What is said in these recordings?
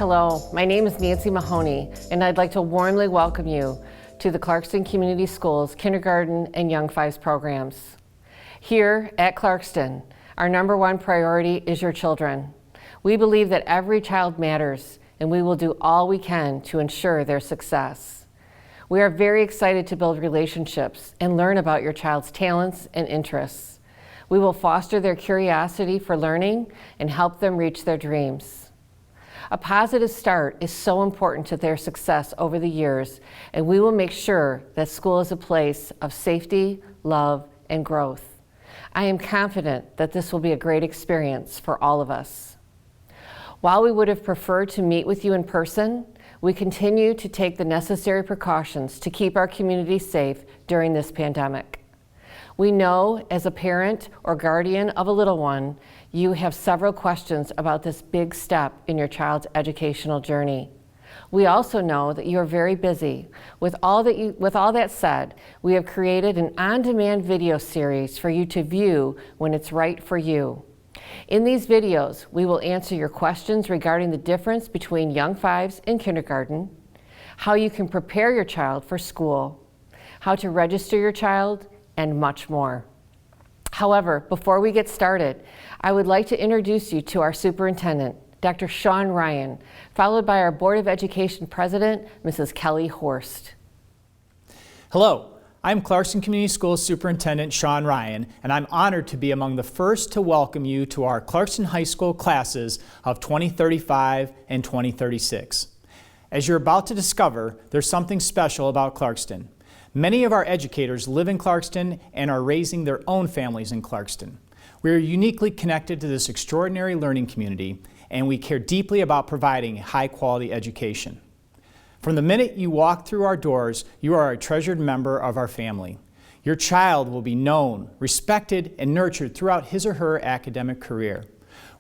Hello, my name is Nancy Mahoney, and I'd like to warmly welcome you to the Clarkston Community Schools Kindergarten and Young Fives programs. Here at Clarkston, our #1 priority is your children. We believe that every child matters, and we will do all we can to ensure their success. We are very excited to build relationships and learn about your child's talents and interests. We will foster their curiosity for learning and help them reach their dreams. A positive start is so important to their success over the years, and we will make sure that school is a place of safety, love, and growth. I am confident that this will be a great experience for all of us. While we would have preferred to meet with you in person, we continue to take the necessary precautions to keep our community safe during this pandemic. We know, as a parent or guardian of a little one, you have several questions about this big step in your child's educational journey. We also know that you are very busy. With all that said, we have created an on-demand video series for you to view when it's right for you. In these videos, we will answer your questions regarding the difference between Young Fives and kindergarten, how you can prepare your child for school, how to register your child, and much more. However, before we get started, I would like to introduce you to our superintendent, Dr. Sean Ryan, followed by our Board of Education President, Mrs. Kelly Horst. Hello. I'm Clarkston Community Schools Superintendent Sean Ryan, and I'm honored to be among the first to welcome you to our Clarkston High School classes of 2035 and 2036. As you're about to discover, there's something special about Clarkston. Many of our educators live in Clarkston and are raising their own families in Clarkston. We are uniquely connected to this extraordinary learning community, and we care deeply about providing a high-quality education. From the minute you walk through our doors, you are a treasured member of our family. Your child will be known, respected, and nurtured throughout his or her academic career.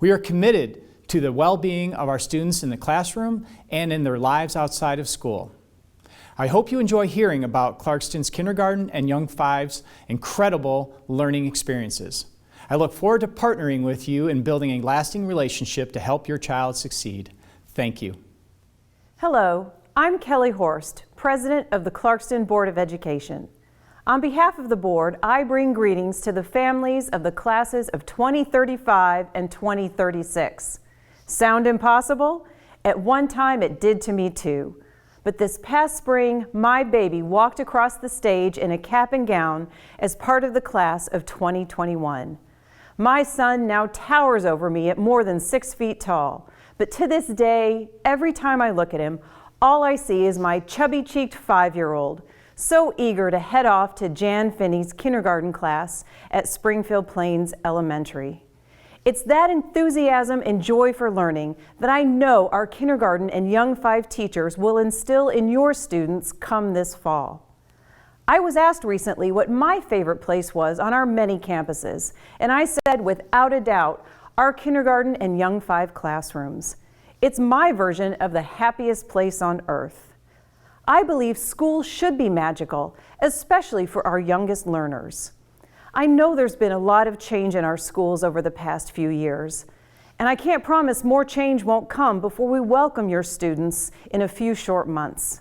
We are committed to the well-being of our students in the classroom and in their lives outside of school. I hope you enjoy hearing about Clarkston's kindergarten and Young Fives' incredible learning experiences. I look forward to partnering with you in building a lasting relationship to help your child succeed. Thank you. Hello. I'm Kelly Horst, President of the Clarkston Board of Education. On behalf of the board, I bring greetings to the families of the classes of 2035 and 2036. Sound impossible? At one time it did to me too. But this past spring, my baby walked across the stage in a cap and gown as part of the class of 2021. My son now towers over me at more than 6 feet tall. But to this day, every time I look at him, all I see is my chubby-cheeked 5-year-old, so eager to head off to Jan Finney's kindergarten class at Springfield Plains Elementary. It's that enthusiasm and joy for learning that I know our kindergarten and Young Five teachers will instill in your students come this fall. I was asked recently what my favorite place was on our many campuses, and I said without a doubt, our kindergarten and Young Five classrooms. It's my version of the happiest place on earth. I believe school should be magical, especially for our youngest learners. I know there's been a lot of change in our schools over the past few years, and I can't promise more change won't come before we welcome your students in a few short months.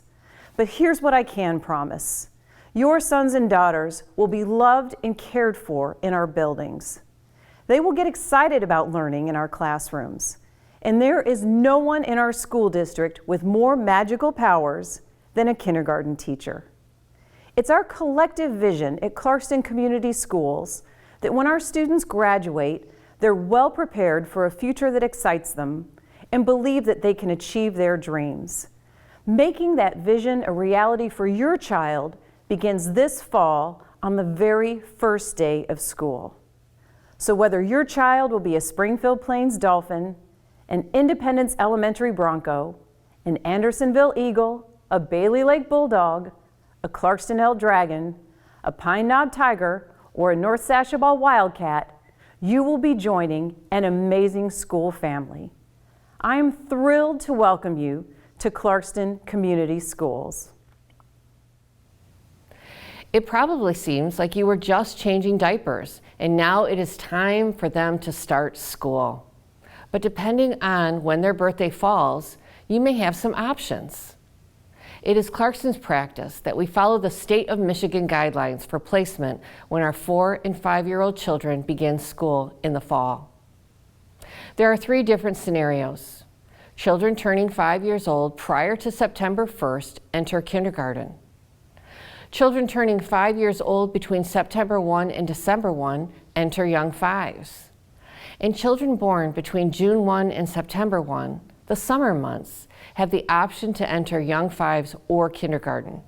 But here's what I can promise. Your sons and daughters will be loved and cared for in our buildings. They will get excited about learning in our classrooms. And there is no one in our school district with more magical powers than a kindergarten teacher. It's our collective vision at Clarkston Community Schools that when our students graduate, they're well prepared for a future that excites them and believe that they can achieve their dreams. Making that vision a reality for your child begins this fall on the very first day of school. So whether your child will be a Springfield Plains Dolphin, an Independence Elementary Bronco, an Andersonville Eagle, a Bailey Lake Bulldog, a Clarkston L Dragon, a Pine Knob Tiger, or a North Sashaball Wildcat, you will be joining an amazing school family. I am thrilled to welcome you to Clarkston Community Schools. It probably seems like you were just changing diapers, and now it is time for them to start school. But depending on when their birthday falls, you may have some options. It is Clarkston's practice that we follow the State of Michigan guidelines for placement when our 4- and 5-year-old children begin school in the fall. There are 3 different scenarios. Children turning 5 years old prior to September 1st enter kindergarten. Children turning 5 years old between September 1 and December 1 enter young fives. And children born between June 1 and September 1, the summer months, have the option to enter young fives or kindergarten.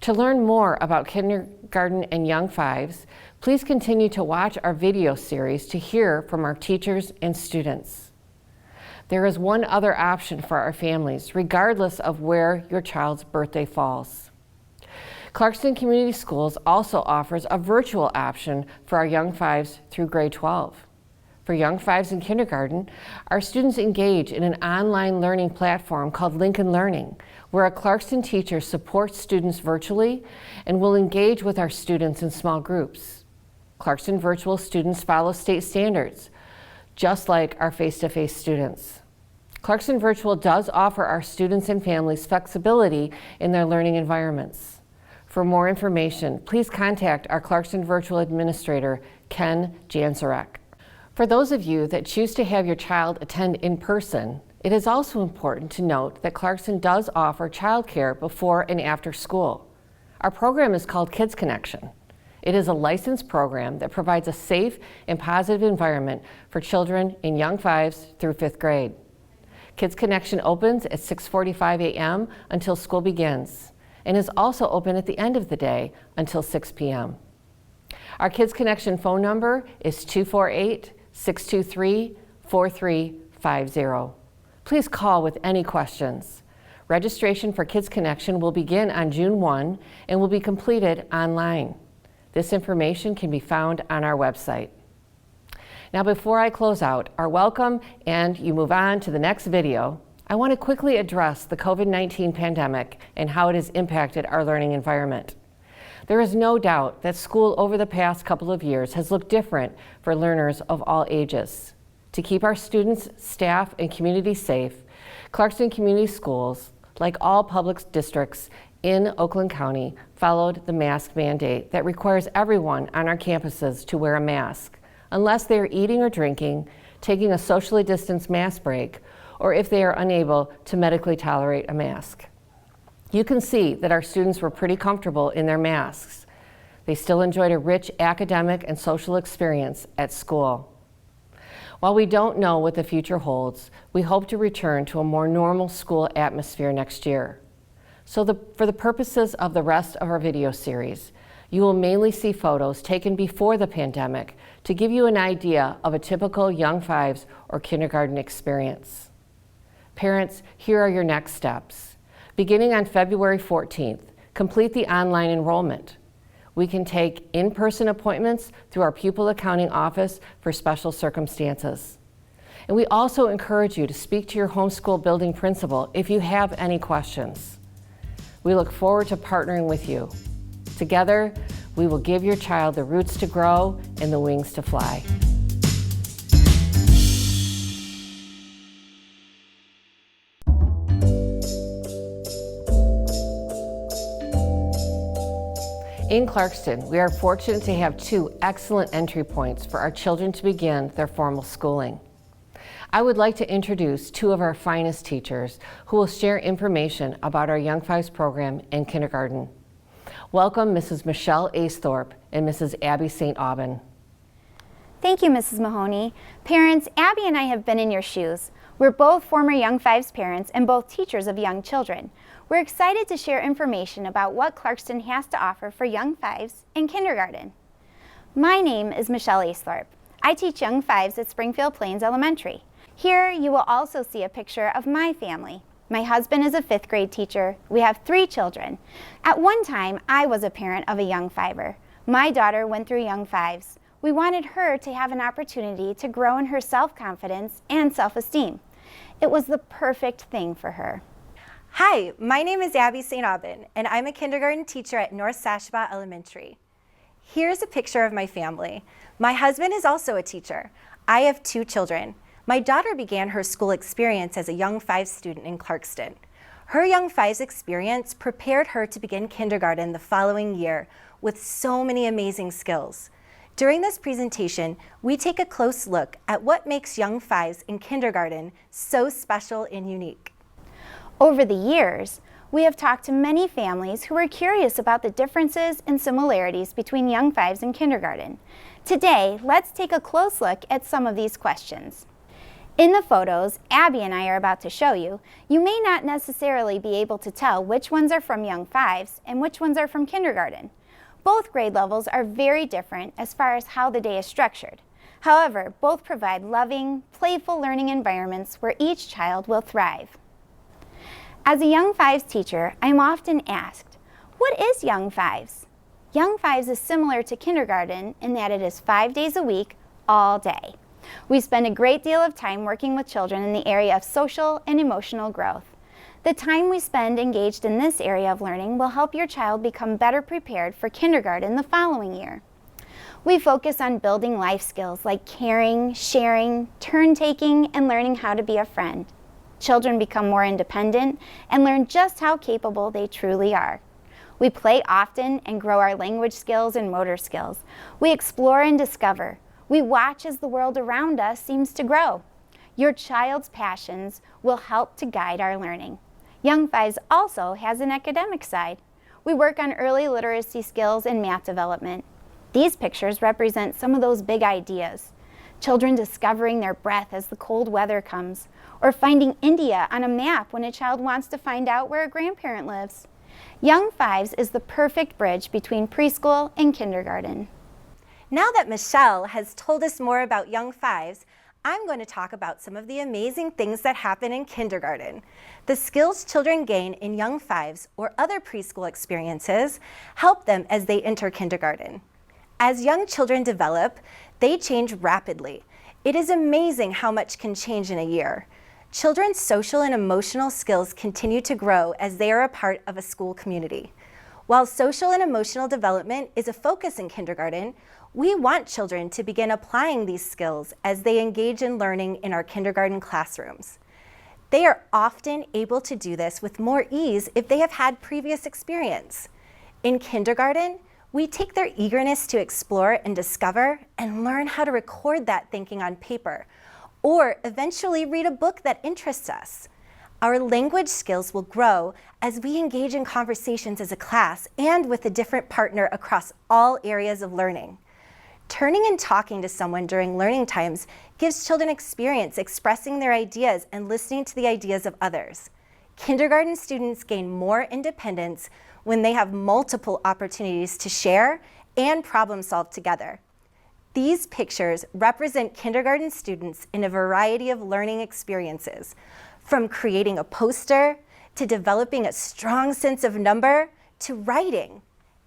To learn more about kindergarten and young fives, please continue to watch our video series to hear from our teachers and students. There is one other option for our families, regardless of where your child's birthday falls. Clarkston Community Schools also offers a virtual option for our young fives through grade 12. For young fives in kindergarten, our students engage in an online learning platform called Lincoln Learning, where a Clarkston teacher supports students virtually and will engage with our students in small groups. Clarkston virtual students follow state standards, just like our face-to-face students. Clarkston Virtual does offer our students and families flexibility in their learning environments. For more information, please contact our Clarkston Virtual Administrator, Ken Jansarek. For those of you that choose to have your child attend in person, it is also important to note that Clarkston does offer childcare before and after school. Our program is called Kids Connection. It is a licensed program that provides a safe and positive environment for children in young fives through 5th grade. Kids Connection opens at 6:45 a.m. until school begins and is also open at the end of the day until 6 p.m. Our Kids Connection phone number is 248-623-4350. Please call with any questions. Registration for Kids Connection will begin on June 1 and will be completed online. This information can be found on our website. Now, before I close out our welcome and you move on to the next video, I want to quickly address the COVID-19 pandemic and how it has impacted our learning environment. There is no doubt that school over the past couple of years has looked different for learners of all ages. To keep our students, staff, and community safe, Clarkston Community Schools, like all public districts in Oakland County, followed the mask mandate that requires everyone on our campuses to wear a mask, unless they are eating or drinking, taking a socially distanced mask break, or if they are unable to medically tolerate a mask. You can see that our students were pretty comfortable in their masks. They still enjoyed a rich academic and social experience at school. While we don't know what the future holds, we hope to return to a more normal school atmosphere next year. So for the purposes of the rest of our video series, you will mainly see photos taken before the pandemic to give you an idea of a typical young fives or kindergarten experience. Parents, here are your next steps. Beginning on February 14th, complete the online enrollment. We can take in-person appointments through our pupil accounting office for special circumstances. And we also encourage you to speak to your homeschool building principal if you have any questions. We look forward to partnering with you. Together, we will give your child the roots to grow and the wings to fly. In Clarkston, we are fortunate to have 2 excellent entry points for our children to begin their formal schooling. I would like to introduce 2 of our finest teachers who will share information about our Young Fives program in kindergarten. Welcome Mrs. Michelle Aesthorpe and Mrs. Abby St. Aubin. Thank you, Mrs. Mahoney. Parents, Abby and I have been in your shoes. We're both former Young Fives parents and both teachers of young children. We're excited to share information about what Clarkston has to offer for Young Fives in kindergarten. My name is Michelle Aesthorpe. I teach Young Fives at Springfield Plains Elementary. Here you will also see a picture of my family. My husband is a 5th grade teacher. We have 3 children. At one time, I was a parent of a Young Fiver. My daughter went through Young Fives. We wanted her to have an opportunity to grow in her self-confidence and self-esteem. It was the perfect thing for her. Hi, my name is Abby St. Aubin, and I'm a kindergarten teacher at North Sashaba Elementary. Here's a picture of my family. My husband is also a teacher. I have 2 children. My daughter began her school experience as a Young Fives student in Clarkston. Her Young Fives experience prepared her to begin kindergarten the following year with so many amazing skills. During this presentation, we take a close look at what makes Young Fives in kindergarten so special and unique. Over the years, we have talked to many families who are curious about the differences and similarities between Young Fives and kindergarten. Today, let's take a close look at some of these questions. In the photos Abby and I are about to show you, you may not necessarily be able to tell which ones are from Young Fives and which ones are from kindergarten. Both grade levels are very different as far as how the day is structured. However, both provide loving, playful learning environments where each child will thrive. As a Young Fives teacher, I am often asked, what is Young Fives? Young Fives is similar to kindergarten in that it is 5 days a week, all day. We spend a great deal of time working with children in the area of social and emotional growth. The time we spend engaged in this area of learning will help your child become better prepared for kindergarten the following year. We focus on building life skills like caring, sharing, turn-taking, and learning how to be a friend. Children become more independent and learn just how capable they truly are. We play often and grow our language skills and motor skills. We explore and discover. We watch as the world around us seems to grow. Your child's passions will help to guide our learning. Young Fives also has an academic side. We work on early literacy skills and math development. These pictures represent some of those big ideas. Children discovering their breath as the cold weather comes, or finding India on a map when a child wants to find out where a grandparent lives. Young Fives is the perfect bridge between preschool and kindergarten. Now that Michelle has told us more about Young Fives, I'm going to talk about some of the amazing things that happen in kindergarten. The skills children gain in Young Fives or other preschool experiences help them as they enter kindergarten. As young children develop, they change rapidly. It is amazing how much can change in a year. Children's social and emotional skills continue to grow as they are a part of a school community. While social and emotional development is a focus in kindergarten, we want children to begin applying these skills as they engage in learning in our kindergarten classrooms. They are often able to do this with more ease if they have had previous experience. In kindergarten, we take their eagerness to explore and discover and learn how to record that thinking on paper, or eventually read a book that interests us. Our language skills will grow as we engage in conversations as a class and with a different partner across all areas of learning. Turning and talking to someone during learning times gives children experience expressing their ideas and listening to the ideas of others. Kindergarten students gain more independence when they have multiple opportunities to share and problem solve together. These pictures represent kindergarten students in a variety of learning experiences, from creating a poster, to developing a strong sense of number, to writing,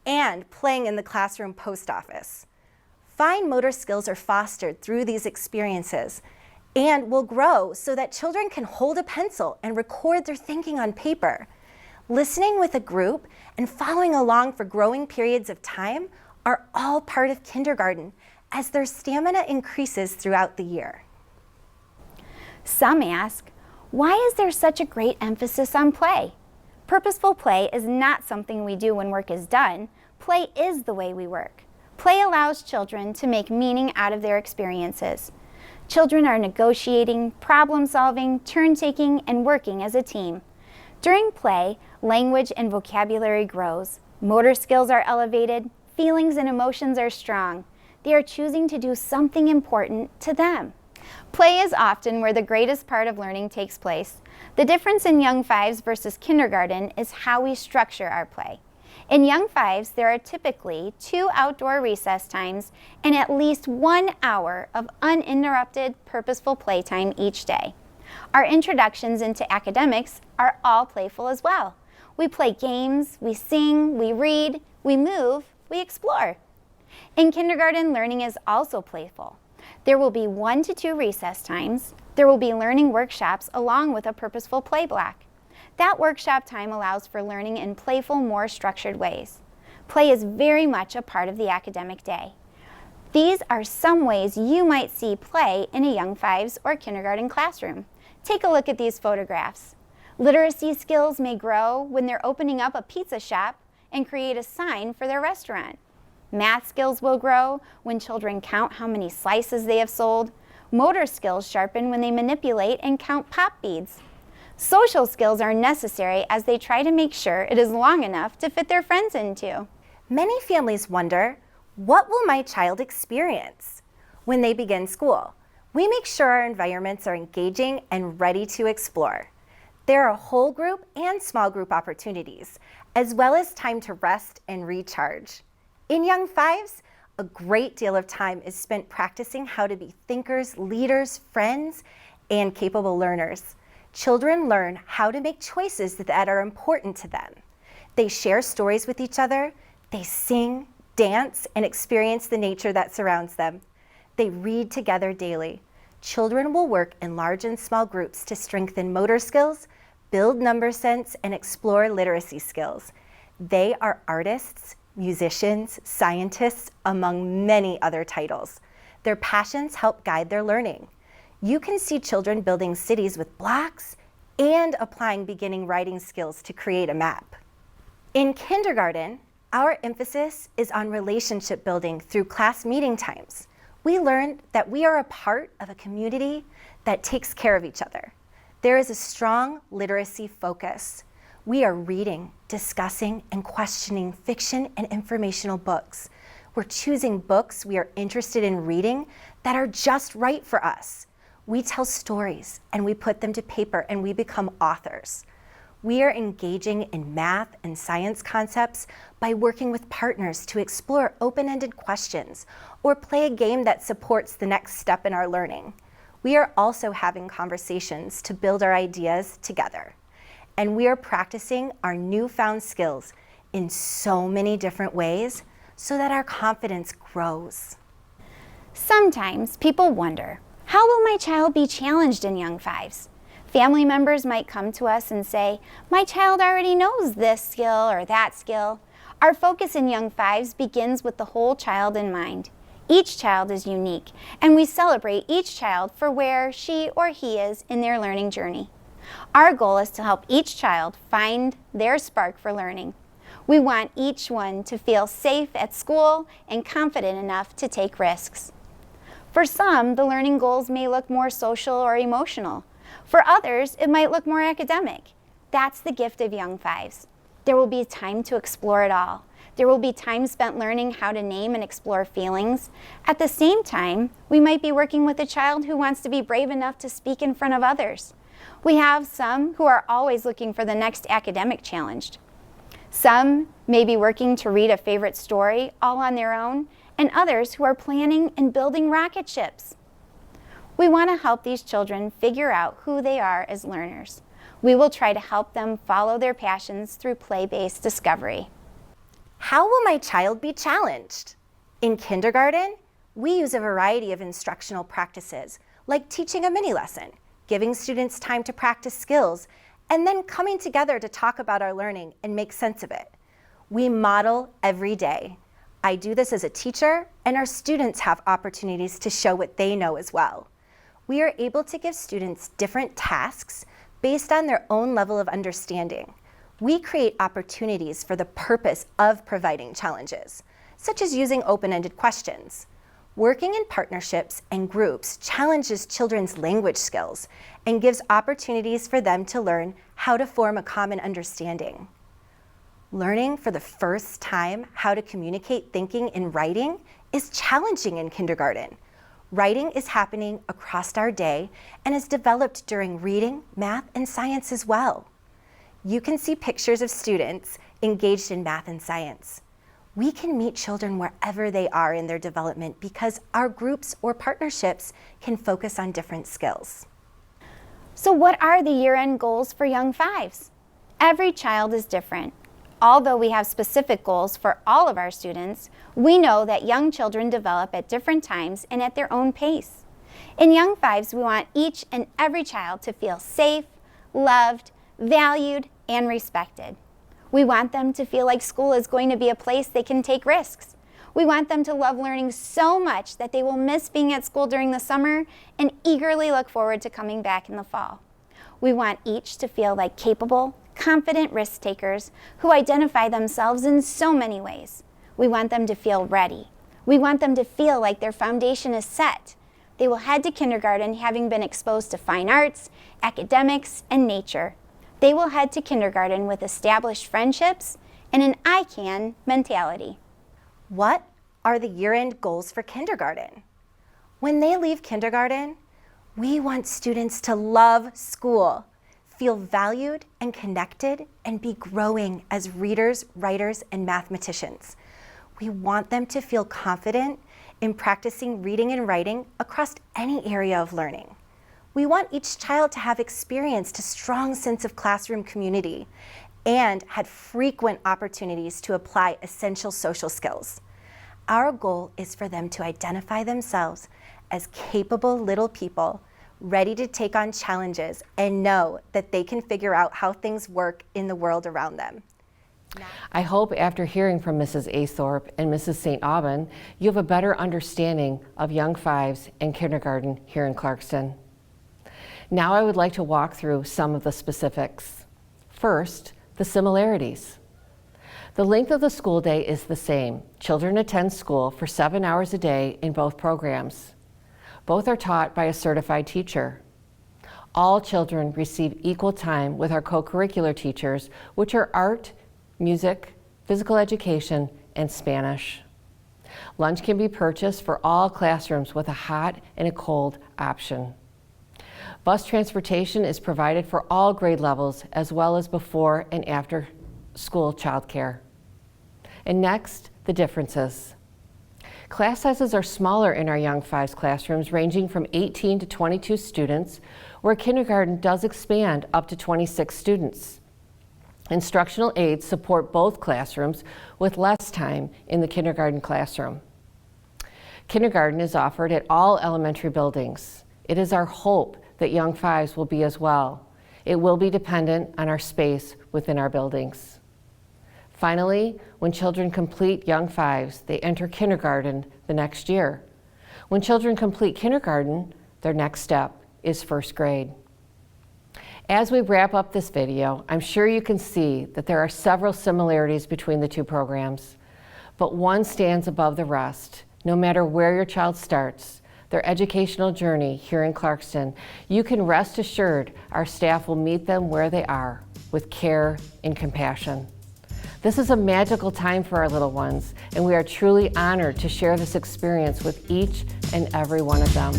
and playing in the classroom post office. Fine motor skills are fostered through these experiences and will grow so that children can hold a pencil and record their thinking on paper. Listening with a group and following along for growing periods of time are all part of kindergarten as their stamina increases throughout the year. Some ask, why is there such a great emphasis on play? Purposeful play is not something we do when work is done. Play is the way we work. Play allows children to make meaning out of their experiences. Children are negotiating, problem-solving, turn-taking, and working as a team. During play, language and vocabulary grows. Motor skills are elevated. Feelings and emotions are strong. They are choosing to do something important to them. Play is often where the greatest part of learning takes place. The difference in Young Fives versus kindergarten is how we structure our play. In Young Fives, there are typically 2 outdoor recess times and at least 1 hour of uninterrupted, purposeful playtime each day. Our introductions into academics are all playful as well. We play games, we sing, we read, we move, we explore. In kindergarten, learning is also playful. There will be 1 to 2 recess times. There will be learning workshops along with a purposeful play block. That workshop time allows for learning in playful, more structured ways. Play is very much a part of the academic day. These are some ways you might see play in a Young Fives or kindergarten classroom. Take a look at these photographs. Literacy skills may grow when they're opening up a pizza shop and create a sign for their restaurant. Math skills will grow when children count how many slices they have sold. Motor skills sharpen when they manipulate and count pop beads. Social skills are necessary as they try to make sure it is long enough to fit their friends into. Many families wonder, what will my child experience when they begin school? We make sure our environments are engaging and ready to explore. There are whole group and small group opportunities, as well as time to rest and recharge. In Young Fives, a great deal of time is spent practicing how to be thinkers, leaders, friends, and capable learners. Children learn how to make choices that are important to them. They share stories with each other, they sing, dance, and experience the nature that surrounds them. They read together daily. Children will work in large and small groups to strengthen motor skills, build number sense, and explore literacy skills. They are artists, musicians, scientists, among many other titles. Their passions help guide their learning. You can see children building cities with blocks and applying beginning writing skills to create a map. In kindergarten, our emphasis is on relationship building through class meeting times. We learn that we are a part of a community that takes care of each other. There is a strong literacy focus. We are reading, discussing, and questioning fiction and informational books. We're choosing books we are interested in reading that are just right for us. We tell stories and we put them to paper and we become authors. We are engaging in math and science concepts by working with partners to explore open-ended questions or play a game that supports the next step in our learning. We are also having conversations to build our ideas together. And we are practicing our newfound skills in so many different ways so that our confidence grows. Sometimes people wonder, how will my child be challenged in Young Fives? Family members might come to us and say, my child already knows this skill or that skill. Our focus in Young Fives begins with the whole child in mind. Each child is unique, and we celebrate each child for where she or he is in their learning journey. Our goal is to help each child find their spark for learning. We want each one to feel safe at school and confident enough to take risks. For some, the learning goals may look more social or emotional. For others, it might look more academic. That's the gift of Young Fives. There will be time to explore it all. There will be time spent learning how to name and explore feelings. At the same time, we might be working with a child who wants to be brave enough to speak in front of others. We have some who are always looking for the next academic challenge. Some may be working to read a favorite story all on their own, and others who are planning and building rocket ships. We want to help these children figure out who they are as learners. We will try to help them follow their passions through play-based discovery. How will my child be challenged? In kindergarten, we use a variety of instructional practices, like teaching a mini lesson, giving students time to practice skills, and then coming together to talk about our learning and make sense of it. We model every day. I do this as a teacher, and our students have opportunities to show what they know as well. We are able to give students different tasks based on their own level of understanding. We create opportunities for the purpose of providing challenges, such as using open-ended questions. Working in partnerships and groups challenges children's language skills and gives opportunities for them to learn how to form a common understanding. Learning for the first time how to communicate thinking in writing is challenging in kindergarten. Writing is happening across our day and is developed during reading, math, and science as well. You can see pictures of students engaged in math and science. We can meet children wherever they are in their development because our groups or partnerships can focus on different skills. So what are the year-end goals for Young Fives? Every child is different. Although we have specific goals for all of our students, we know that young children develop at different times and at their own pace. In Young Fives, we want each and every child to feel safe, loved, valued, and respected. We want them to feel like school is going to be a place they can take risks. We want them to love learning so much that they will miss being at school during the summer and eagerly look forward to coming back in the fall. We want each to feel like capable, confident risk takers who identify themselves in so many ways. We want them to feel ready. We want them to feel like their foundation is set. They will head to kindergarten having been exposed to fine arts, academics, and nature. They will head to kindergarten with established friendships and an I can mentality. What are the year-end goals for kindergarten? When they leave kindergarten, we want students to love school, feel valued and connected, and be growing as readers, writers, and mathematicians. We want them to feel confident in practicing reading and writing across any area of learning. We want each child to have experienced a strong sense of classroom community and had frequent opportunities to apply essential social skills. Our goal is for them to identify themselves as capable little people, ready to take on challenges and know that they can figure out how things work in the world around them. I hope after hearing from Mrs. Athorpe and Mrs. St. Aubin, you have a better understanding of young fives and kindergarten here in Clarkston. Now I would like to walk through some of the specifics. First, the similarities. The length of the school day is the same. Children attend school for 7 hours a day in both programs. Both are taught by a certified teacher. All children receive equal time with our co-curricular teachers, which are art, music, physical education, and Spanish. Lunch can be purchased for all classrooms with a hot and a cold option. Bus transportation is provided for all grade levels as well as before and after school childcare. And next, the differences. Class sizes are smaller in our Young Fives classrooms, ranging from 18 to 22 students, where kindergarten does expand up to 26 students. Instructional aides support both classrooms with less time in the kindergarten classroom. Kindergarten is offered at all elementary buildings. It is our hope that Young Fives will be as well. It will be dependent on our space within our buildings. Finally, when children complete Young Fives, they enter kindergarten the next year. When children complete kindergarten, their next step is first grade. As we wrap up this video, I'm sure you can see that there are several similarities between the two programs, but one stands above the rest. No matter where your child starts, their educational journey here in Clarkston, you can rest assured our staff will meet them where they are with care and compassion. This is a magical time for our little ones, and we are truly honored to share this experience with each and every one of them.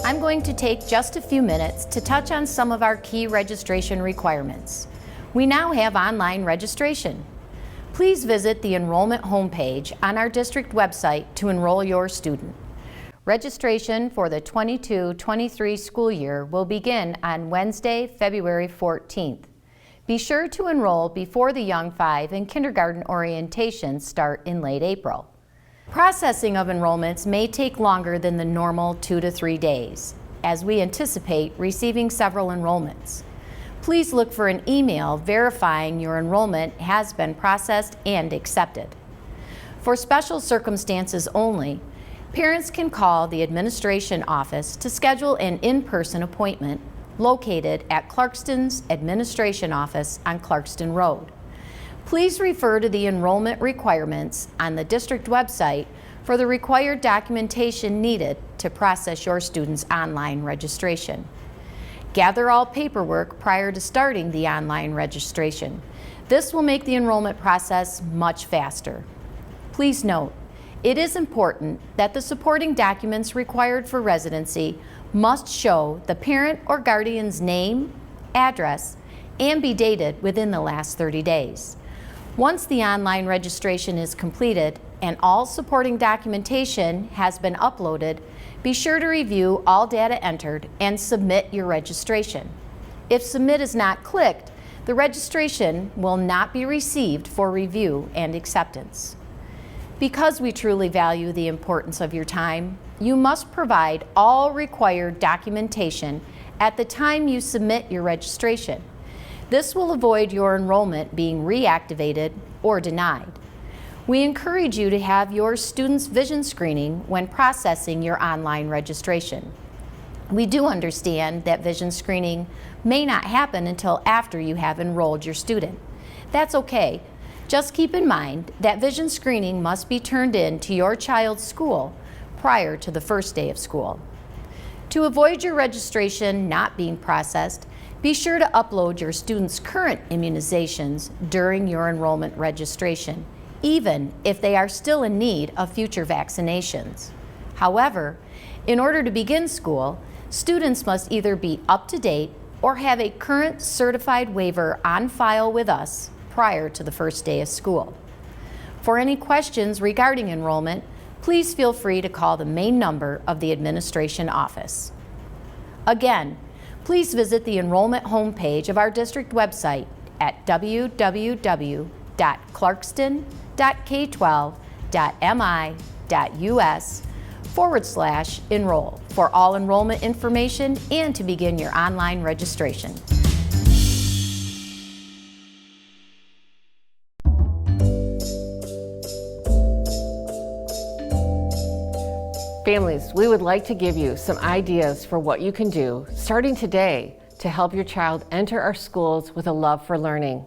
I'm going to take just a few minutes to touch on some of our key registration requirements. We now have online registration. Please visit the enrollment homepage on our district website to enroll your student. Registration for the 22-23 school year will begin on Wednesday, February 14th. Be sure to enroll before the Young Five and kindergarten orientations start in late April. Processing of enrollments may take longer than the normal 2 to 3 days, as we anticipate receiving several enrollments. Please look for an email verifying your enrollment has been processed and accepted. For special circumstances only, parents can call the administration office to schedule an in-person appointment located at Clarkston's administration office on Clarkston Road. Please refer to the enrollment requirements on the district website for the required documentation needed to process your student's online registration. Gather all paperwork prior to starting the online registration. This will make the enrollment process much faster. Please note, it is important that the supporting documents required for residency must show the parent or guardian's name, address, and be dated within the last 30 days. Once the online registration is completed and all supporting documentation has been uploaded, be sure to review all data entered and submit your registration. If submit is not clicked, the registration will not be received for review and acceptance. Because we truly value the importance of your time, you must provide all required documentation at the time you submit your registration. This will avoid your enrollment being reactivated or denied. We encourage you to have your student's vision screening when processing your online registration. We do understand that vision screening may not happen until after you have enrolled your student. That's okay. Just keep in mind that vision screening must be turned in to your child's school prior to the first day of school. To avoid your registration not being processed, be sure to upload your student's current immunizations during your enrollment registration, even if they are still in need of future vaccinations. However, in order to begin school, students must either be up to date or have a current certified waiver on file with us prior to the first day of school. For any questions regarding enrollment, please feel free to call the main number of the administration office. Again, please visit the enrollment homepage of our district website at www.clarkston.k12.mi.us/enroll for all enrollment information and to begin your online registration. Families, we would like to give you some ideas for what you can do starting today to help your child enter our schools with a love for learning.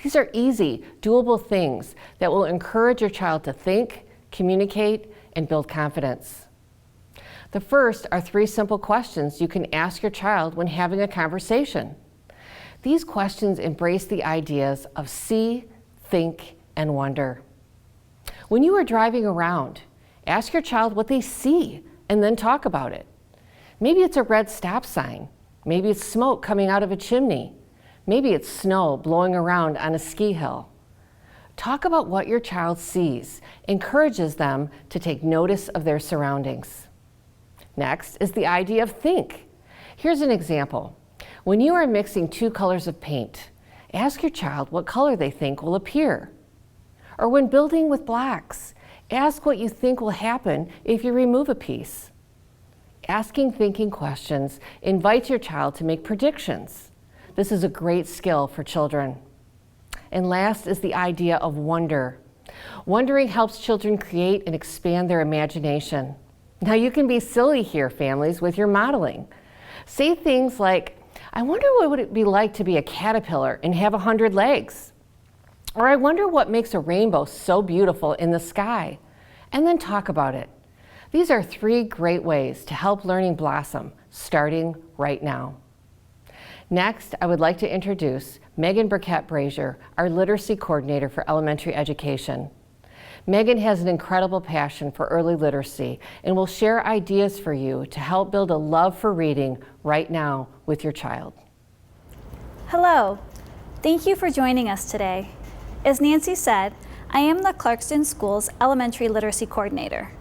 These are easy, doable things that will encourage your child to think, communicate, and build confidence. The first are 3 simple questions you can ask your child when having a conversation. These questions embrace the ideas of see, think, and wonder. When you are driving around, ask your child what they see and then talk about it. Maybe it's a red stop sign. Maybe it's smoke coming out of a chimney. Maybe it's snow blowing around on a ski hill. Talk about what your child sees, encourages them to take notice of their surroundings. Next is the idea of think. Here's an example. When you are mixing 2 colors of paint, ask your child what color they think will appear. Or when building with blocks, ask what you think will happen if you remove a piece. Asking thinking questions invites your child to make predictions. This is a great skill for children. And last is the idea of wonder. Wondering helps children create and expand their imagination. Now you can be silly here, families, with your modeling. Say things like, I wonder what would it be like to be a caterpillar and have 100 legs? Or I wonder what makes a rainbow so beautiful in the sky, and then talk about it. These are 3 great ways to help learning blossom, starting right now. Next, I would like to introduce Megan Burkett-Brazier, our literacy coordinator for elementary education. Megan has an incredible passion for early literacy and will share ideas for you to help build a love for reading right now with your child. Hello, thank you for joining us today. As Nancy said, I am the Clarkston Schools Elementary Literacy Coordinator.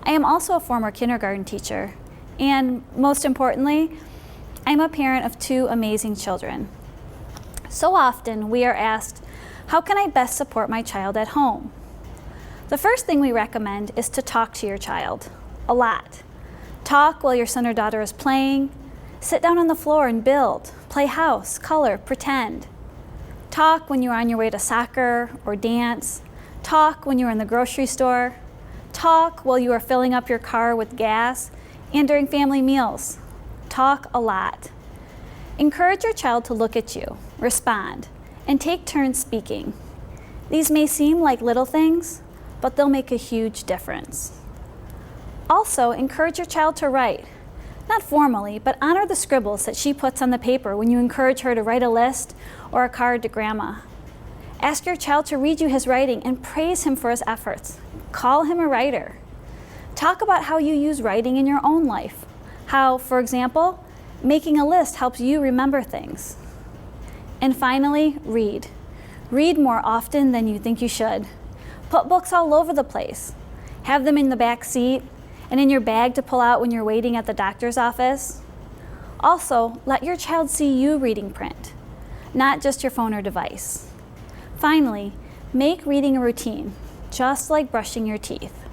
I am also a former kindergarten teacher, and most importantly, I'm a parent of 2 amazing children. So often we are asked, how can I best support my child at home? The first thing we recommend is to talk to your child, a lot. Talk while your son or daughter is playing, sit down on the floor and build, play house, color, pretend. Talk when you're on your way to soccer or dance. Talk when you're in the grocery store. Talk while you are filling up your car with gas and during family meals. Talk a lot. Encourage your child to look at you, respond, and take turns speaking. These may seem like little things, but they'll make a huge difference. Also, encourage your child to write. Not formally, but honor the scribbles that she puts on the paper when you encourage her to write a list or a card to grandma. Ask your child to read you his writing and praise him for his efforts. Call him a writer. Talk about how you use writing in your own life. How, for example, making a list helps you remember things. And finally, read. Read more often than you think you should. Put books all over the place. Have them in the back seat and in your bag to pull out when you're waiting at the doctor's office. Also, let your child see you reading print, not just your phone or device. Finally, make reading a routine, just like brushing your teeth.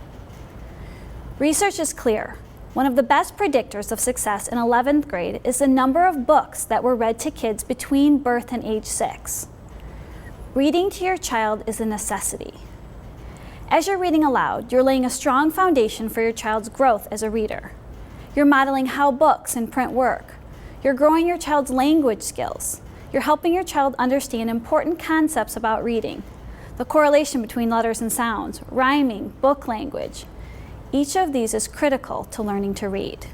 Research is clear. One of the best predictors of success in 11th grade is the number of books that were read to kids between birth and age 6. Reading to your child is a necessity. As you're reading aloud, you're laying a strong foundation for your child's growth as a reader. You're modeling how books and print work. You're growing your child's language skills. You're helping your child understand important concepts about reading, the correlation between letters and sounds, rhyming, book language. Each of these is critical to learning to read.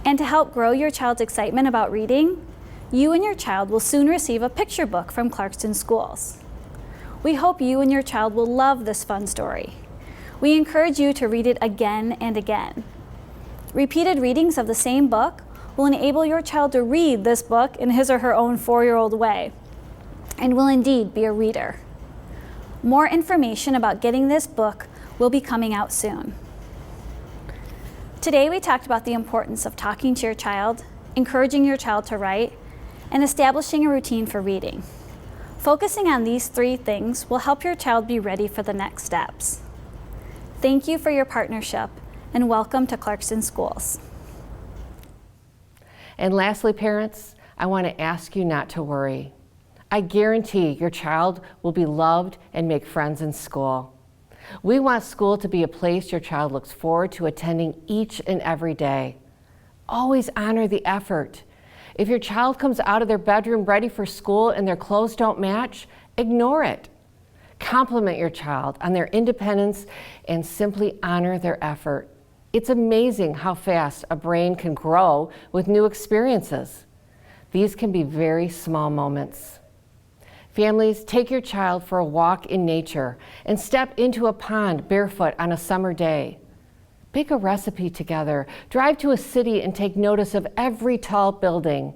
And to help grow your child's excitement about reading, you and your child will soon receive a picture book from Clarkston Schools. We hope you and your child will love this fun story. We encourage you to read it again and again. Repeated readings of the same book will enable your child to read this book in his or her own 4-year-old way, and will indeed be a reader. More information about getting this book will be coming out soon. Today we talked about the importance of talking to your child, encouraging your child to write, and establishing a routine for reading. Focusing on these 3 things will help your child be ready for the next steps. Thank you for your partnership, and welcome to Clarkston Schools. And lastly, parents, I want to ask you not to worry. I guarantee your child will be loved and make friends in school. We want school to be a place your child looks forward to attending each and every day. Always honor the effort. If your child comes out of their bedroom ready for school and their clothes don't match, ignore it. Compliment your child on their independence and simply honor their effort. It's amazing how fast a brain can grow with new experiences. These can be very small moments. Families, take your child for a walk in nature and step into a pond barefoot on a summer day. Bake a recipe together. Drive to a city and take notice of every tall building.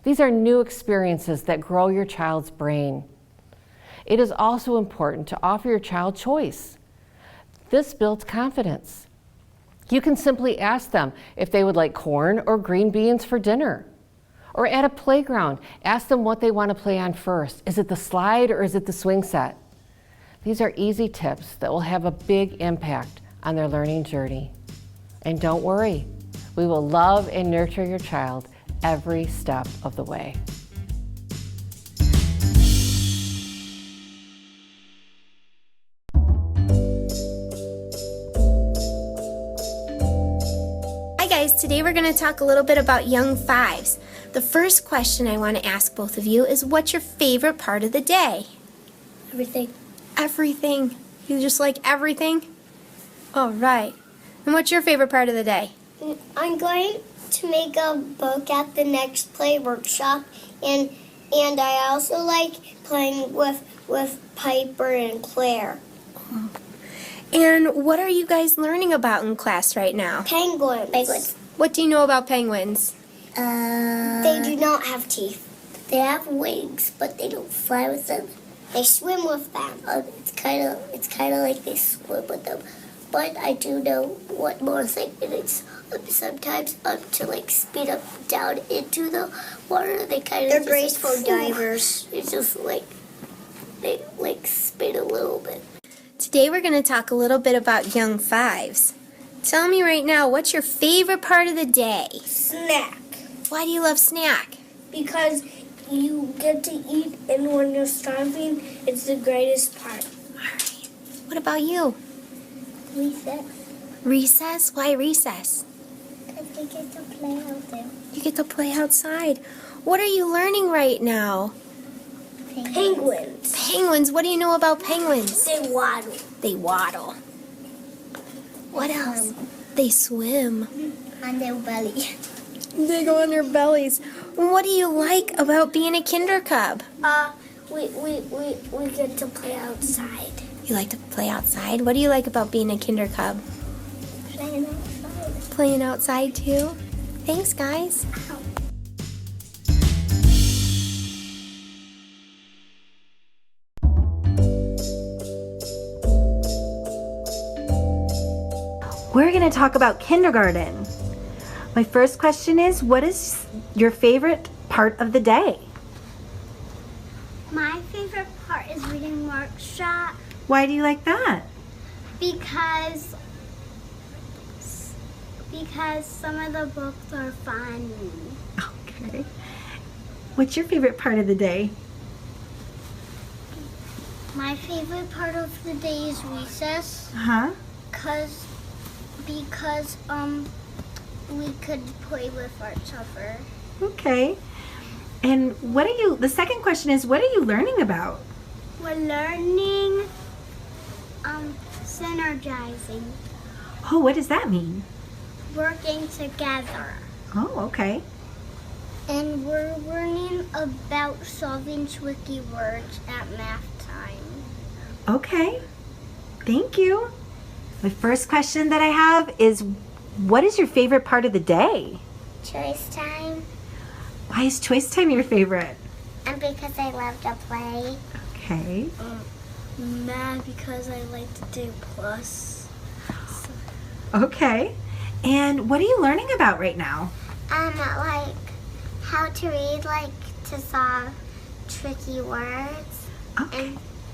These are new experiences that grow your child's brain. It is also important to offer your child choice. This builds confidence. You can simply ask them if they would like corn or green beans for dinner. Or at a playground, ask them what they want to play on first. Is it the slide or is it the swing set? These are easy tips that will have a big impact on their learning journey. And don't worry, we will love and nurture your child every step of the way. Hi guys, today we're going to talk a little bit about young fives. The first question I want to ask both of you is, what's your favorite part of the day? Everything. Everything. You just like everything? All right. And what's your favorite part of the day? I'm going to make a book at the next play workshop, and I also like playing with Piper and Claire. And what are you guys learning about in class right now? Penguins. What do you know about penguins? They do not have teeth. They have wings, but they don't fly with them. They swim with them. It's kind of like they swim with them. But I do know one more thing, and it's sometimes to like speed up down into the water. They're graceful divers. It's just like they like spin a little bit. Today we're going to talk a little bit about young fives. Tell me right now, what's your favorite part of the day? Snack. Why do you love snack? Because you get to eat, and when you're starving, it's the greatest part. All right. What about you? Recess. Recess? Why recess? Because we get to play out there. You get to play outside. What are you learning right now? Penguins. Penguins. What do you know about penguins? They waddle. They waddle. What else? They swim. On their belly. They go on their bellies. What do you like about being a kinder cub? We get to play outside. You like to play outside? What do you like about being a kinder cub? Playing outside. Playing outside too? Thanks, guys. We're going to talk about kindergarten. My first question is, what is your favorite part of the day? My favorite part is reading workshop Why do you like that? because Because some of the books are fun. Okay. What's your favorite part of the day? My favorite part of the day is recess. Huh? Because we could play with each other. Okay. And the second question is, what are you learning about? We're learning synergizing, Oh, what does that mean? working together. Oh, okay. And we're learning about solving tricky words at math time. Okay. Thank you. The first question that I have is, what is your favorite part of the day? Choice time. Why is choice time your favorite? And because I love to play. Okay. Math because I like to do plus. Okay. And what are you learning about right now? Like how to read, like to solve tricky words. Okay.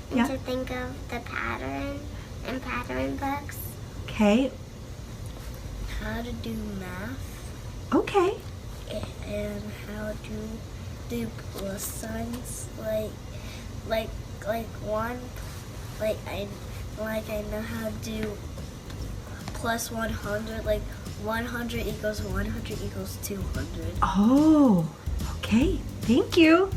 And Yeah. to think of the pattern in pattern books. Okay. How to do math Okay. and how to do plus signs, like one, I know how to do plus 100, like 100 equals 100 equals 200. Oh, okay. Thank you.